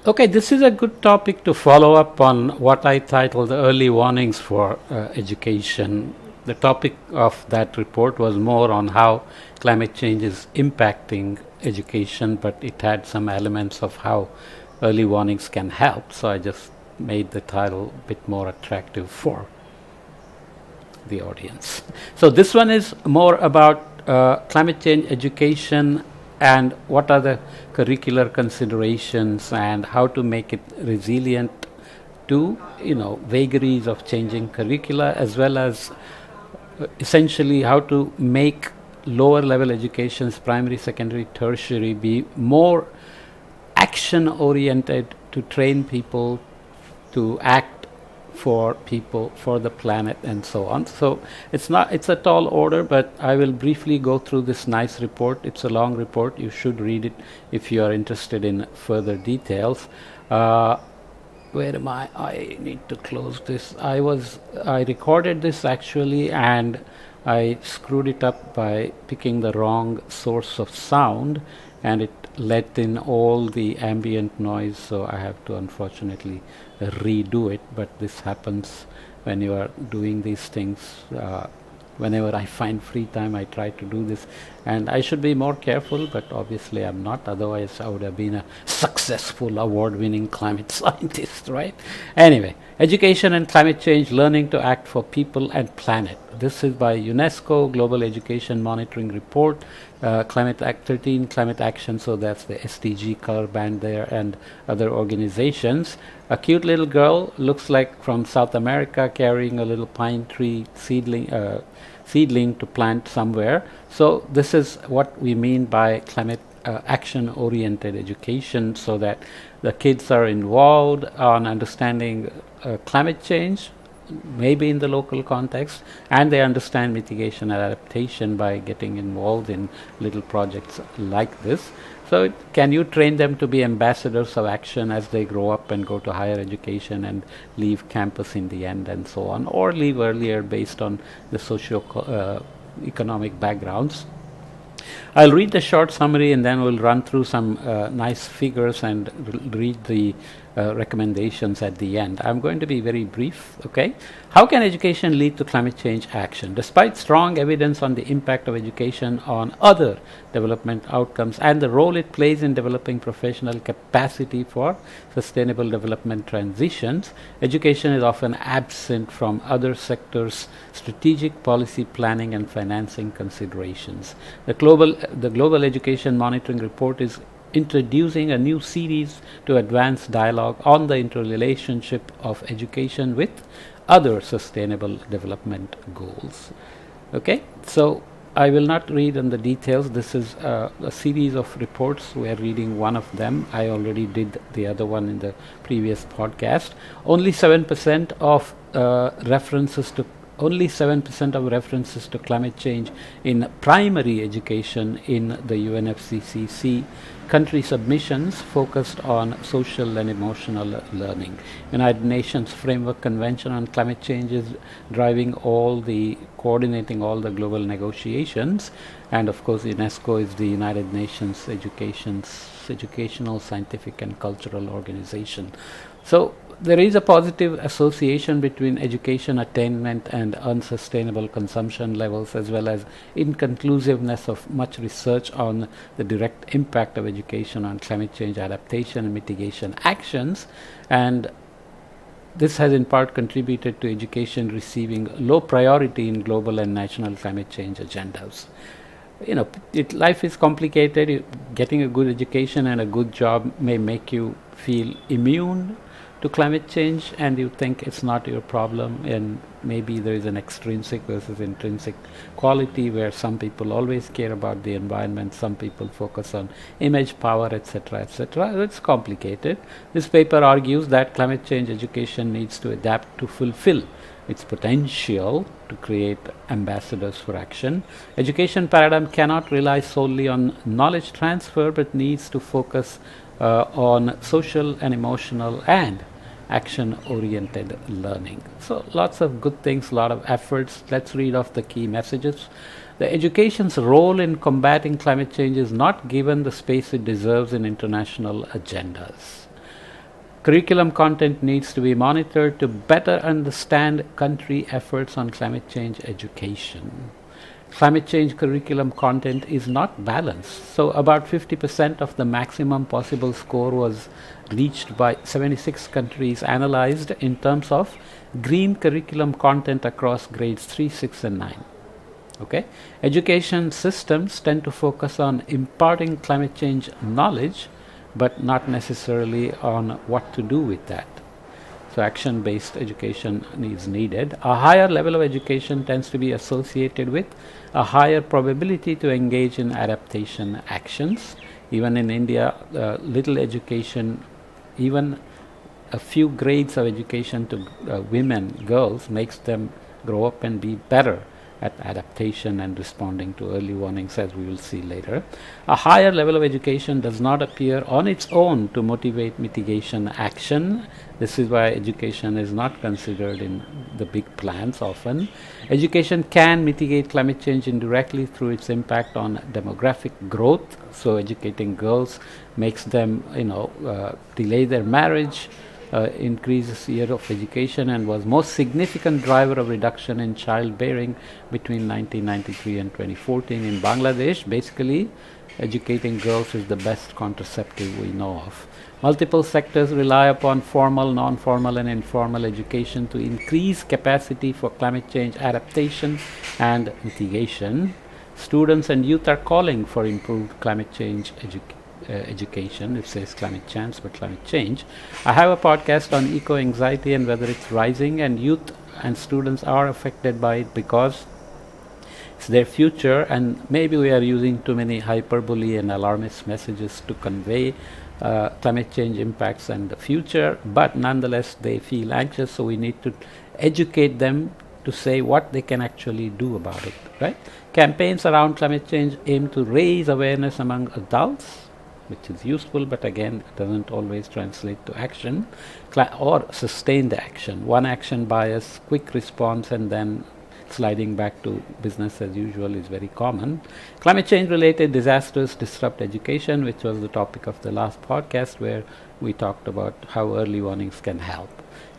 Okay, this is a good topic to follow up on what I titled Early Warnings for Education. The topic of that report was more on how climate change is impacting education, but it had some elements of how early warnings can help. So I just made the title a bit more attractive for the audience. So this one is more about climate change education and what are the curricular considerations and how to make it resilient to vagaries of changing curricula, as well as essentially how to make lower level educations, primary, secondary, tertiary, be more action oriented to train people to act for people, for the planet, and so on. So it's a tall order, but I will briefly go through this nice report. It's a long report. You should read it if you are interested in further details. Where am I? I need to close this. I recorded this actually, and I screwed it up by picking the wrong source of sound, and it let in all the ambient noise, so I have to unfortunately redo it. But this happens when you are doing these things. Whenever I find free time, I try to do this, and I should be more careful, but obviously I'm not. Otherwise I would have been a successful award-winning climate scientist, right? Anyway, education and climate change, learning to act for people and planet. This is by UNESCO Global Education Monitoring Report, Climate Act 13, Climate Action, so that's the SDG color band there, and other organizations. A cute little girl, looks like from South America, carrying a little pine tree seedling to plant somewhere. So this is what we mean by climate action oriented education, so that the kids are involved on understanding climate change, maybe in the local context, and they understand mitigation and adaptation by getting involved in little projects like this. So can you train them to be ambassadors of action as they grow up and go to higher education and leave campus in the end, and so on, or leave earlier based on the socio-economic backgrounds? I'll read the short summary and then we'll run through some nice figures and read the recommendations at the end. I'm going to be very brief, okay? How can education lead to climate change action? Despite strong evidence on the impact of education on other development outcomes and the role it plays in developing professional capacity for sustainable development transitions, education is often absent from other sectors' strategic policy planning and financing considerations. The Global Education Monitoring Report is introducing a new series to advance dialogue on the interrelationship of education with other sustainable development goals. Okay, so I will not read on the details. This is a series of reports. We are reading one of them. I already did the other one in the previous podcast. Only 7% of references to climate change in primary education in the UNFCCC country submissions focused on social and emotional learning. United Nations Framework Convention on Climate Change is coordinating all the global negotiations, and of course UNESCO is the United Nations educational, scientific and cultural organization. So there is a positive association between education attainment and unsustainable consumption levels, as well as inconclusiveness of much research on the direct impact of education on climate change adaptation and mitigation actions, and this has in part contributed to education receiving low priority in global and national climate change agendas. Life is complicated. Getting a good education and a good job may make you feel immune to climate change, and you think it's not your problem, and maybe there is an extrinsic versus intrinsic quality where some people always care about the environment, some people focus on image, power, etc., etc. It's complicated. This paper argues that climate change education needs to adapt to fulfill its potential to create ambassadors for action. Education paradigm cannot rely solely on knowledge transfer, but needs to focus on social and emotional and action-oriented learning. So lots of good things, a lot of efforts. Let's read off the key messages. The education's role in combating climate change is not given the space it deserves in international agendas. Curriculum content needs to be monitored to better understand country efforts on climate change education. Climate change curriculum content is not balanced. So about 50% of the maximum possible score was reached by 76 countries analyzed in terms of green curriculum content across grades 3, 6 and 9. Okay? Education systems tend to focus on imparting climate change knowledge but not necessarily on what to do with that. So action-based education is needed. A higher level of education tends to be associated with a higher probability to engage in adaptation actions. Even in India, little education, even a few grades of education to women, girls, makes them grow up and be better at adaptation and responding to early warnings, as we will see later. A higher level of education does not appear on its own to motivate mitigation action. This is why education is not considered in the big plans often. Education can mitigate climate change indirectly through its impact on demographic growth. So educating girls makes them, delay their marriage, increases year of education, and was most significant driver of reduction in childbearing between 1993 and 2014 in Bangladesh. Basically, educating girls is the best contraceptive we know of. Multiple sectors rely upon formal, non-formal and informal education to increase capacity for climate change adaptation and mitigation. Students and youth are calling for improved climate change education. It says climate change, but climate change. I have a podcast on eco-anxiety and whether it's rising, and youth and students are affected by it because it's their future, and maybe we are using too many hyperbole and alarmist messages to convey climate change impacts and the future, but nonetheless they feel anxious, so we need to educate them to say what they can actually do about it, right? Campaigns around climate change aim to raise awareness among adults, which is useful, but again it doesn't always translate to action or sustained action. One action bias, quick response, and then sliding back to business as usual is very common. Climate change related disasters disrupt education, which was the topic of the last podcast, where we talked about how early warnings can help.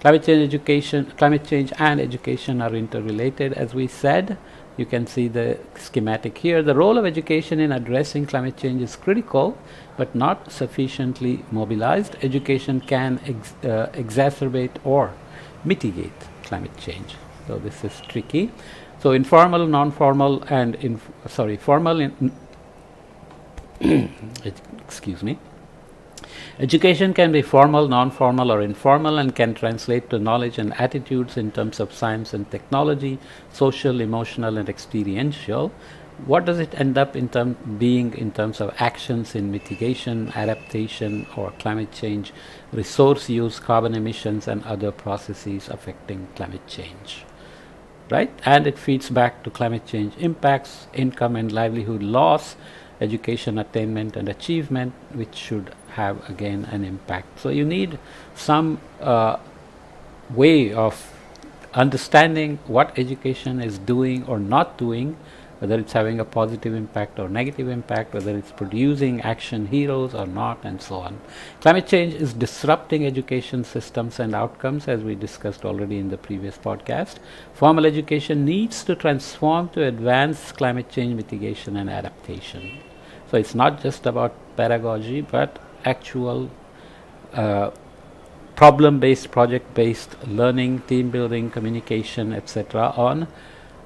Climate change and education are interrelated, as we said. You can see the schematic here. The role of education in addressing climate change is critical, but not sufficiently mobilized. Education can exacerbate or mitigate climate change. So this is tricky. So informal, non-formal, and formal. Excuse me. Education can be formal, non-formal, or informal, and can translate to knowledge and attitudes in terms of science and technology, social, emotional, and experiential. What does it end up in terms of actions in mitigation, adaptation, or climate change, resource use, carbon emissions, and other processes affecting climate change? Right? And it feeds back to climate change impacts, income and livelihood loss, education attainment and achievement, which should have again an impact. So you need some way of understanding what education is doing or not doing, whether it's having a positive impact or negative impact, whether it's producing action heroes or not, and so on. Climate change is disrupting education systems and outcomes, as we discussed already in the previous podcast. Formal education needs to transform to advance climate change mitigation and adaptation. So it's not just about pedagogy, but actual problem-based, project-based learning, team building, communication, etc. on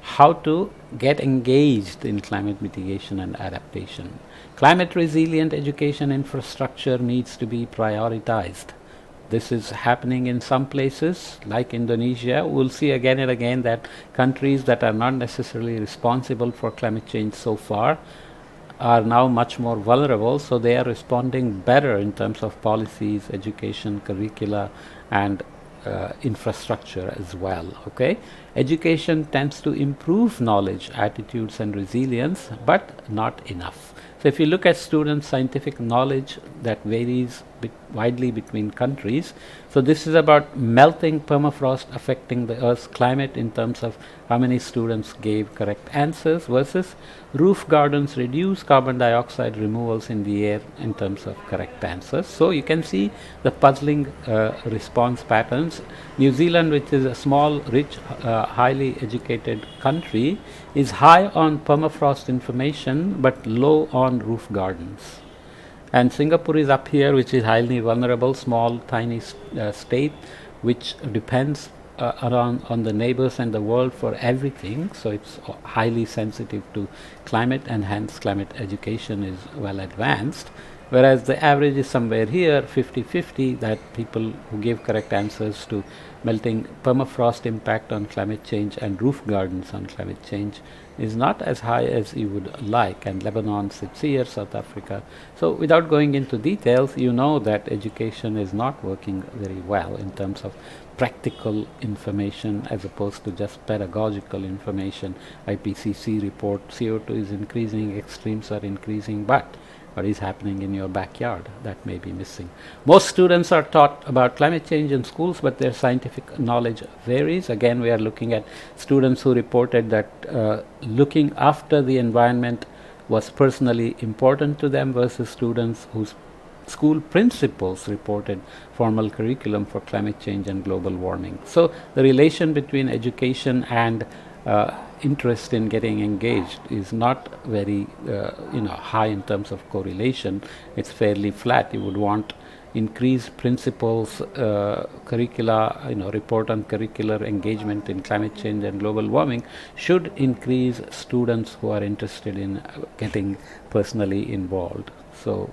how to get engaged in climate mitigation and adaptation. Climate resilient education infrastructure needs to be prioritized. This is happening in some places like Indonesia. We'll see again and again that countries that are not necessarily responsible for climate change so far are now much more vulnerable, so they are responding better in terms of policies, education, curricula, and infrastructure as well. Okay, education tends to improve knowledge, attitudes, and resilience, but not enough. So if you look at students' scientific knowledge, that varies widely between countries. So this is about melting permafrost affecting the Earth's climate in terms of how many students gave correct answers versus roof gardens reduce carbon dioxide removals in the air in terms of correct answers. So you can see the puzzling response patterns. New Zealand, which is a small, rich, highly educated country, is high on permafrost information but low on roof gardens. And Singapore is up here, which is highly vulnerable, small, tiny state, which depends on the neighbors and the world for everything. So it's highly sensitive to climate, and hence climate education is well advanced. Whereas the average is somewhere here, 50-50, that people who give correct answers to melting permafrost impact on climate change and roof gardens on climate change is not as high as you would like, and Lebanon sits here, South Africa. So without going into details, you know that education is not working very well in terms of practical information as opposed to just pedagogical information. IPCC report, CO2 is increasing, extremes are increasing, but what is happening in your backyard, that may be missing. Most students are taught about climate change in schools, but their scientific knowledge varies. Again, we are looking at students who reported that looking after the environment was personally important to them versus students whose school principals reported formal curriculum for climate change and global warming. So the relation between education and interest in getting engaged is not very high in terms of correlation. It's fairly flat. You would want increased principals, curricula, report on curricular engagement in climate change and global warming should increase students who are interested in getting personally involved. So,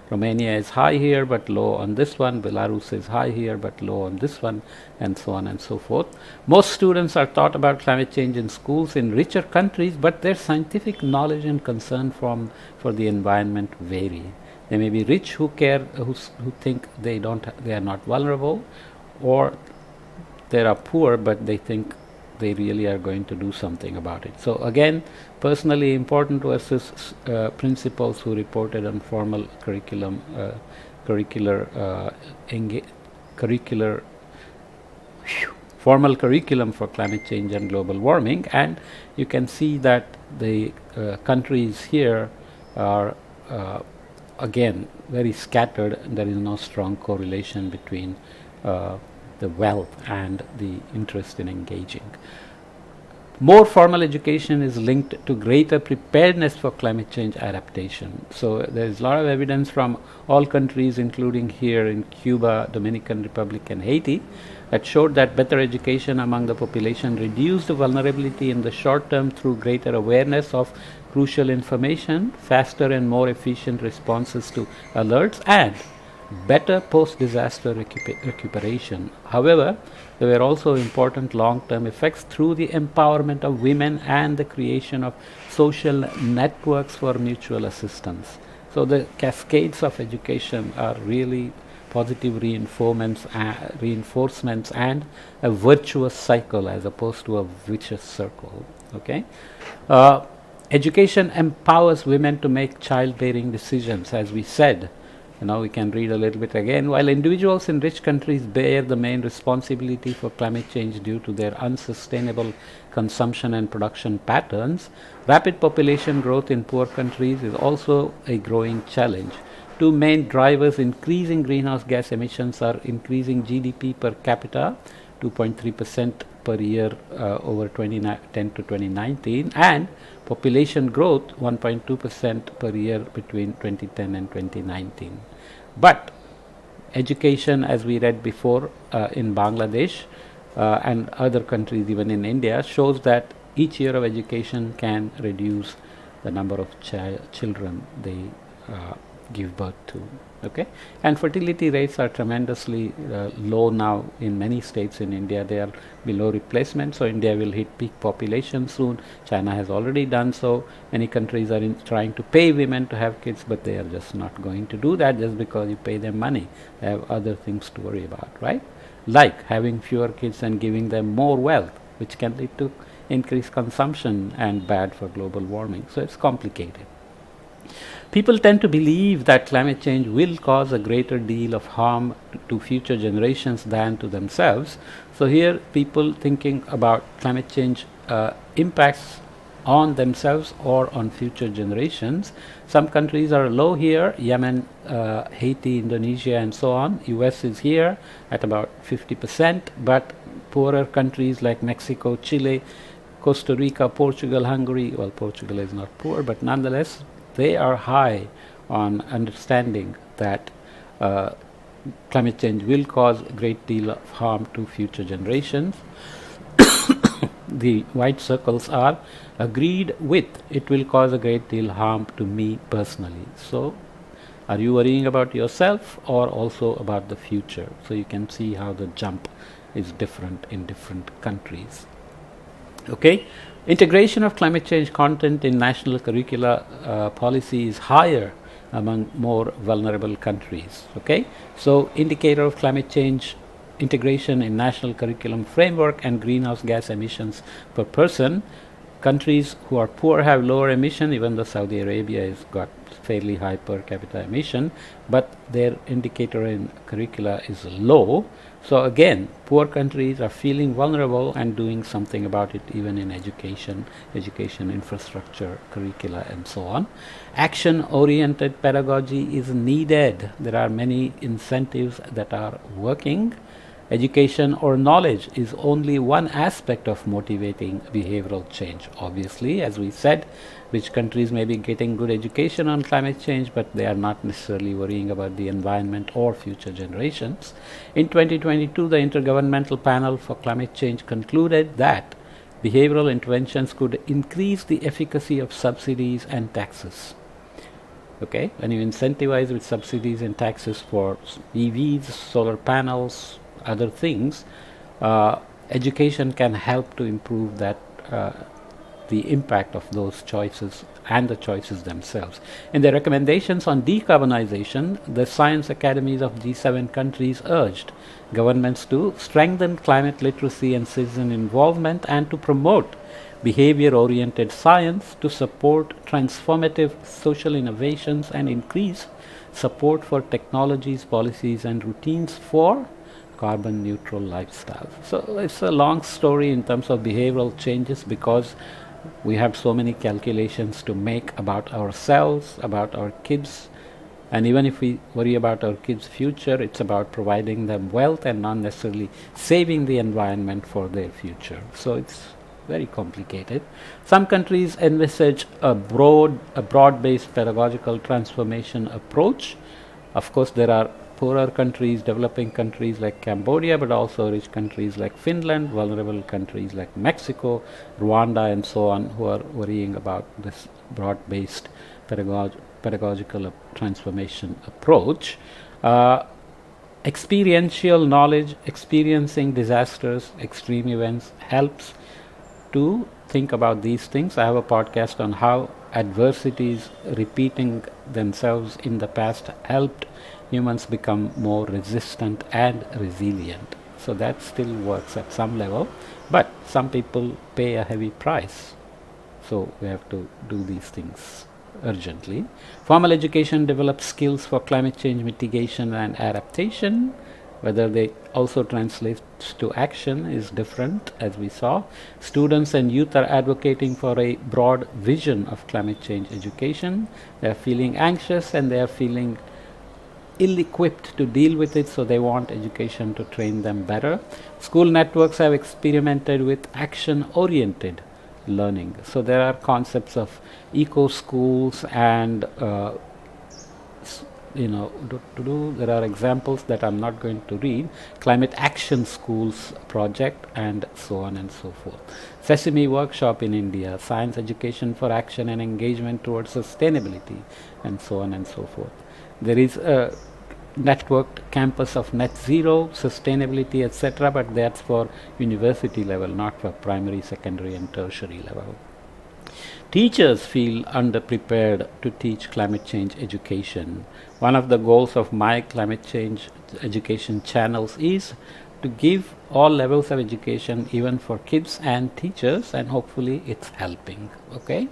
Romania is high here but low on this one, Belarus is high here but low on this one, and so on and so forth. Most students are taught about climate change in schools in richer countries, but their scientific knowledge and concern for the environment vary. They may be rich who think they are not vulnerable, or they are poor but they think they really are going to do something about it. So again, personally important versus principals who reported on formal curriculum, formal curriculum for climate change and global warming. And you can see that the countries here are again very scattered. There is no strong correlation between the wealth and the interest in engaging. More formal education is linked to greater preparedness for climate change adaptation. So there is a lot of evidence from all countries, including here in Cuba, Dominican Republic and Haiti, that showed that better education among the population reduced vulnerability in the short term through greater awareness of crucial information, faster and more efficient responses to alerts, and better post-disaster recuperation. However, there were also important long-term effects through the empowerment of women and the creation of social networks for mutual assistance. So the cascades of education are really positive reinforcements and a virtuous cycle as opposed to a vicious circle. Okay. Education empowers women to make childbearing decisions, as we said. We can read a little bit again. While individuals in rich countries bear the main responsibility for climate change due to their unsustainable consumption and production patterns, rapid population growth in poor countries is also a growing challenge. Two main drivers increasing greenhouse gas emissions are increasing GDP per capita, 2.3% per year over 2010 to 2019, and population growth 1.2% per year between 2010 and 2019. But education, as we read before in Bangladesh and other countries, even in India, shows that each year of education can reduce the number of children they give birth to. Okay, and fertility rates are tremendously low now in many states in India. They are below replacement, so India will hit peak population soon. China has already done so. Many countries are trying to pay women to have kids, but they are just not going to do that just because you pay them money. They have other things to worry about, right? Like having fewer kids and giving them more wealth, which can lead to increased consumption and bad for global warming. So it's complicated. People tend to believe that climate change will cause a greater deal of harm to future generations than to themselves. So here people thinking about climate change impacts on themselves or on future generations. Some countries are low here, Yemen, Haiti, Indonesia and so on. US is here at about 50%, but poorer countries like Mexico, Chile, Costa Rica, Portugal, Hungary, well, Portugal is not poor, but nonetheless they are high on understanding that climate change will cause a great deal of harm to future generations. The white circles are agreed with it will cause a great deal harm to me personally. So are you worrying about yourself or also about the future? So you can see how the jump is different in different countries. Okay, integration of climate change content in national curricula policy is higher among more vulnerable countries. Okay, so indicator of climate change integration in national curriculum framework and greenhouse gas emissions per person. Countries who are poor have lower emission, even though Saudi Arabia has got fairly high per capita emission, but their indicator in curricula is low. So again, poor countries are feeling vulnerable and doing something about it, even in education infrastructure, curricula and so on. Action-oriented pedagogy is needed. There are many incentives that are working. Education or knowledge is only one aspect of motivating behavioral change. Obviously, as we said, rich countries may be getting good education on climate change, but they are not necessarily worrying about the environment or future generations. In 2022, the Intergovernmental Panel for Climate Change concluded that behavioral interventions could increase the efficacy of subsidies and taxes. Okay, when you incentivize with subsidies and taxes for EVs, solar panels, other things, education can help to improve that the impact of those choices and the choices themselves. In their recommendations on decarbonization, the science academies of G7 countries urged governments to strengthen climate literacy and citizen involvement and to promote behavior-oriented science to support transformative social innovations and increase support for technologies, policies and routines for carbon neutral lifestyle. So it's a long story in terms of behavioral changes, because we have so many calculations to make about ourselves, about our kids, and even if we worry about our kids' future, it's about providing them wealth and not necessarily saving the environment for their future. So it's very complicated. Some countries envisage a broad-based pedagogical transformation approach. Of course, there are poorer countries, developing countries like Cambodia, but also rich countries like Finland, vulnerable countries like Mexico, Rwanda and so on, who are worrying about this broad-based pedagogical transformation approach. Experiential knowledge, experiencing disasters, extreme events helps to think about these things. I have a podcast on how adversities repeating themselves in the past helped humans become more resistant and resilient. So that still works at some level, but some people pay a heavy price. So we have to do these things urgently. Formal education develops skills for climate change mitigation and adaptation. Whether they also translate to action is different, as we saw. Students and youth are advocating for a broad vision of climate change education. They are feeling anxious and they are feeling ill-equipped to deal with it, so they want education to train them better. School networks have experimented with action-oriented learning. So there are concepts of eco-schools and there are examples that I'm not going to read, climate action schools project and so on and so forth. Sesame workshop in India, science education for action and engagement towards sustainability and so on and so forth. There is a networked campus of net zero, sustainability, etc., but that's for university level, not for primary, secondary and tertiary level. Teachers feel underprepared to teach climate change education. One of the goals of my climate change education channels is to give all levels of education, even for kids and teachers, and hopefully it's helping. Okay,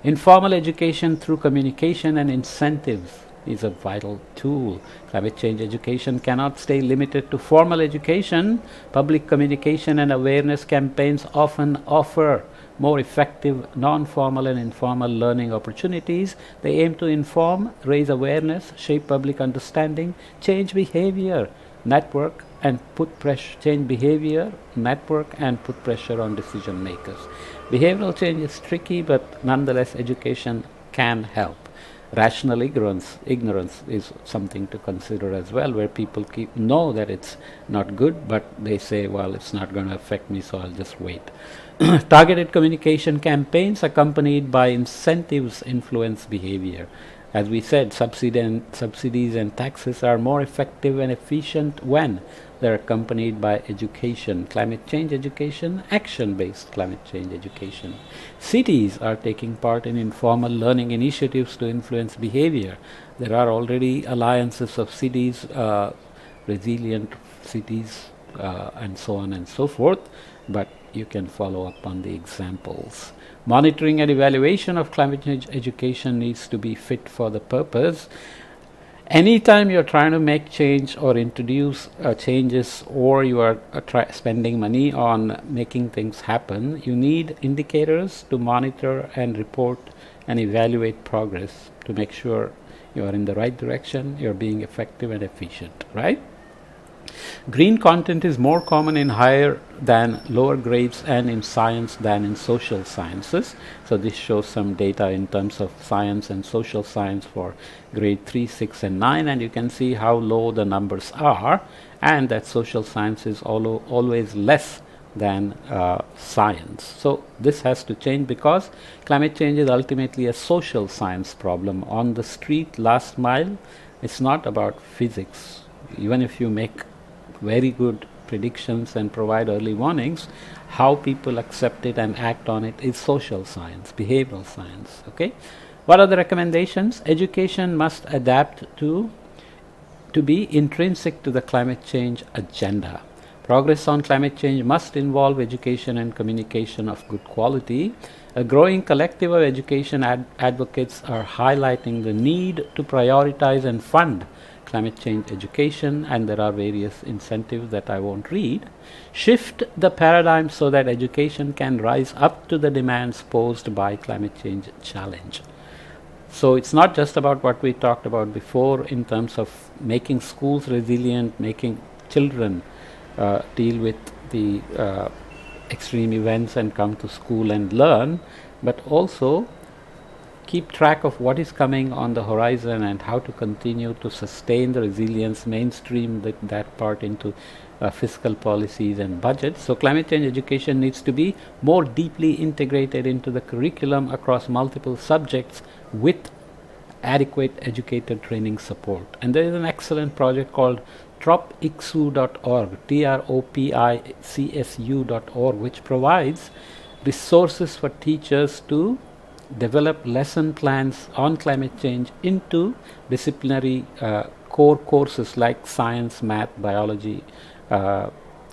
informal education through communication and incentives is a vital tool. Climate change education cannot stay limited to formal education. Public communication and awareness campaigns often offer more effective non-formal and informal learning opportunities. They aim to inform, raise awareness, shape public understanding, change behavior, network and put pressure, change behavior, network and put pressure on decision makers. Behavioral change is tricky, but nonetheless education can help. Rational ignorance is something to consider as well, where people know that it's not good, but they say, well, it's not going to affect me, so I'll just wait. Targeted communication campaigns accompanied by incentives influence behavior. As we said, subsidies and taxes are more effective and efficient when they're accompanied by education, climate change education, action-based climate change education. Cities are taking part in informal learning initiatives to influence behavior. There are already alliances of cities, resilient cities, and so on and so forth, but you can follow up on the examples. Monitoring and evaluation of climate change education needs to be fit for the purpose. Anytime you're trying to make change or introduce changes, or you are spending money on making things happen, you need indicators to monitor and report and evaluate progress to make sure you are in the right direction, you're being effective and efficient, right? Green content is more common in higher than lower grades and in science than in social sciences. So this shows some data in terms of science and social science for grade 3, 6 and 9, and you can see how low the numbers are, and that social science is always less than science. So this has to change, because climate change is ultimately a social science problem. On the street, last mile, it's not about physics. Even if you make very good predictions and provide early warnings, how people accept it and act on it is social science, behavioral science. Okay, what are the recommendations? Education must adapt to be intrinsic to the climate change agenda. Progress on climate change must involve education and communication of good quality. A growing collective of education advocates are highlighting the need to prioritize and fund climate change education, and there are various incentives that I won't read. Shift the paradigm so that education can rise up to the demands posed by climate change challenge. So it's not just about what we talked about before in terms of making schools resilient, making children deal with the extreme events and come to school and learn, but also keep track of what is coming on the horizon and how to continue to sustain the resilience, mainstream that part into fiscal policies and budgets. So climate change education needs to be more deeply integrated into the curriculum across multiple subjects with adequate educator training support. And there is an excellent project called tropicsu.org, tropicsu.org, which provides resources for teachers to develop lesson plans on climate change into disciplinary core courses like science, math, biology,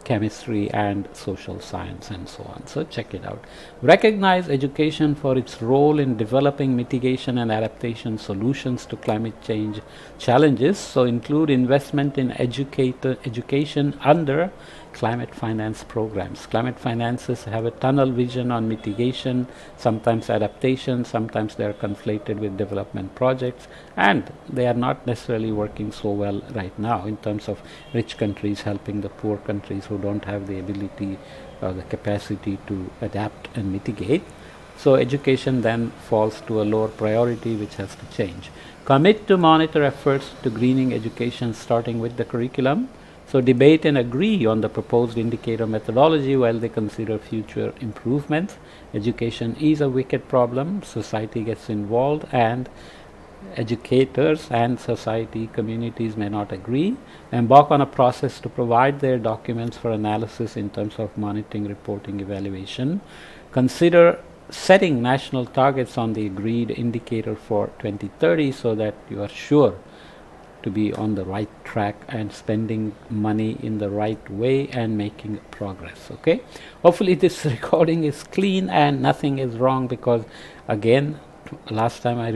chemistry and social science and so on. So check it out. Recognize education for its role in developing mitigation and adaptation solutions to climate change challenges. So include investment in education under climate finance programs. Climate finances have a tunnel vision on mitigation, sometimes adaptation, sometimes they are conflated with development projects, and they are not necessarily working so well right now in terms of rich countries helping the poor countries who don't have the ability or the capacity to adapt and mitigate. So education then falls to a lower priority, which has to change. Commit to monitor efforts to greening education, starting with the curriculum. So debate and agree on the proposed indicator methodology while they consider future improvements. Education is a wicked problem. Society gets involved, and educators and society communities may not agree. Embark on a process to provide their documents for analysis in terms of monitoring, reporting, evaluation. Consider setting national targets on the agreed indicator for 2030 so that you are sure to to be on the right track and spending money in the right way and making progress. Okay, hopefully this recording is clean and nothing is wrong, because again, last time I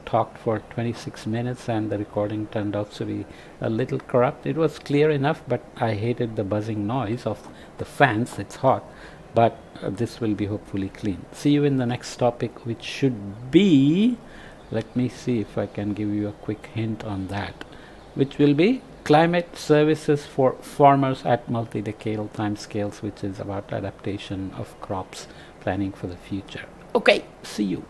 talked for 26 minutes and the recording turned out to be a little corrupt. It was clear enough, but I hated the buzzing noise of the fans. It's hot, but this will be hopefully clean. See you in the next topic, which should be, let me see if I can give you a quick hint on that, which will be climate services for farmers at multi-decadal timescales, which is about adaptation of crops, planning for the future. Okay, see you.